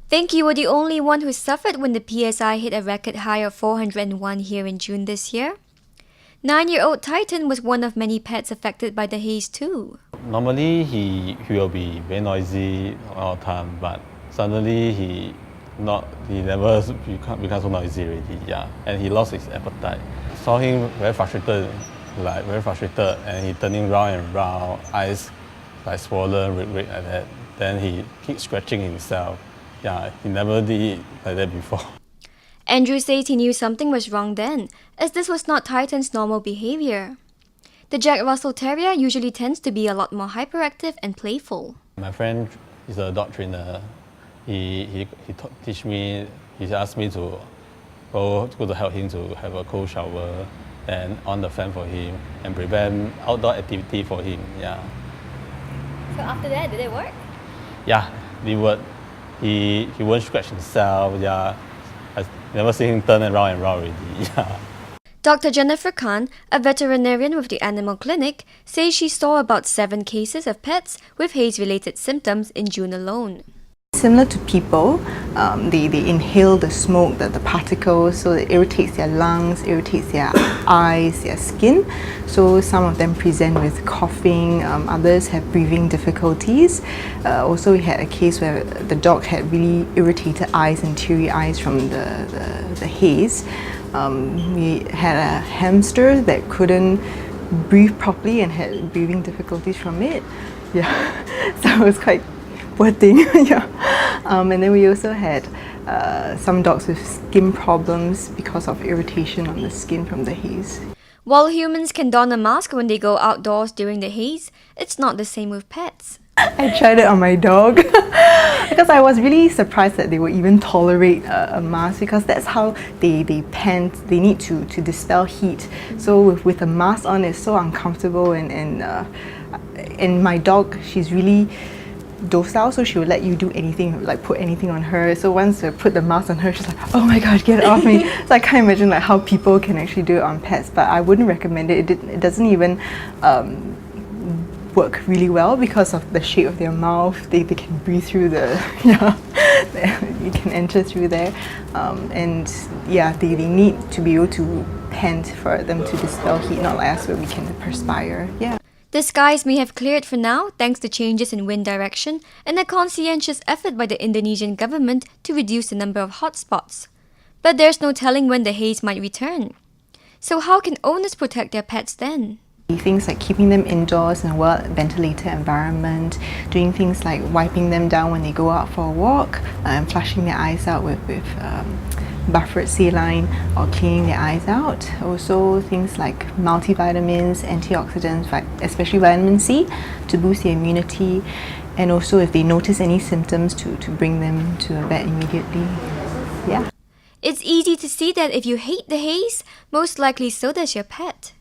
Think you were the only one who suffered when the PSI hit a record high of 401 here in June this year? 9-year-old Titan was one of many pets affected by the haze too. Normally he will be very noisy all the time, but suddenly he never become so noisy already. Yeah, and he lost his appetite. Saw him very frustrated, and he turning round and round, eyes like swollen, red like that. Then he keep scratching himself. Yeah, he never did it like that before. Andrew says he knew something was wrong then, as this was not Titan's normal behavior. The Jack Russell Terrier usually tends to be a lot more hyperactive and playful. My friend is a dog trainer. He teach me. He asked me to go to help him to have a cold shower and on the fan for him and prevent outdoor activity for him. Yeah. So after that, did it work? Yeah, it would. He won't scratch himself. Yeah, I never seen him turn around and round already. Yeah. Dr. Jennifer Khan, a veterinarian with the animal clinic, says she saw about 7 cases of pets with haze-related symptoms in June alone. Similar to people, they inhale the smoke, the particles, so it irritates their lungs, irritates their eyes, their skin. So some of them present with coughing, others have breathing difficulties. Also we had a case where the dog had really irritated eyes and teary eyes from the haze. We had a hamster that couldn't breathe properly and had breathing difficulties from it. Yeah, so it was quite poor thing. Yeah. And then we also had some dogs with skin problems because of irritation on the skin from the haze. While humans can don a mask when they go outdoors during the haze, it's not the same with pets. I tried it on my dog because I was really surprised that they would even tolerate a mask, because that's how they pant. They need to dispel heat. So with a mask on, it's so uncomfortable, and my dog, she's really docile, so she would let you do anything, like put anything on her. So once I put the mask on her, she's like, oh my god, get it off me. So I can't imagine like how people can actually do it on pets, but I wouldn't recommend it. It doesn't even work really well because of the shape of their mouth. They can breathe through the, yeah, you can enter through there. And yeah, they need to be able to pant for them to dispel heat, not like us where we can perspire. Yeah. The skies may have cleared for now thanks to changes in wind direction and a conscientious effort by the Indonesian government to reduce the number of hotspots. But there's no telling when the haze might return. So how can owners protect their pets then? Things like keeping them indoors in a well-ventilated environment, doing things like wiping them down when they go out for a walk, and flushing their eyes out with buffered saline, or cleaning their eyes out. Also things like multivitamins, antioxidants, especially vitamin C, to boost their immunity. And also if they notice any symptoms, to bring them to a vet immediately. Yeah. It's easy to see that if you hate the haze, most likely so does your pet.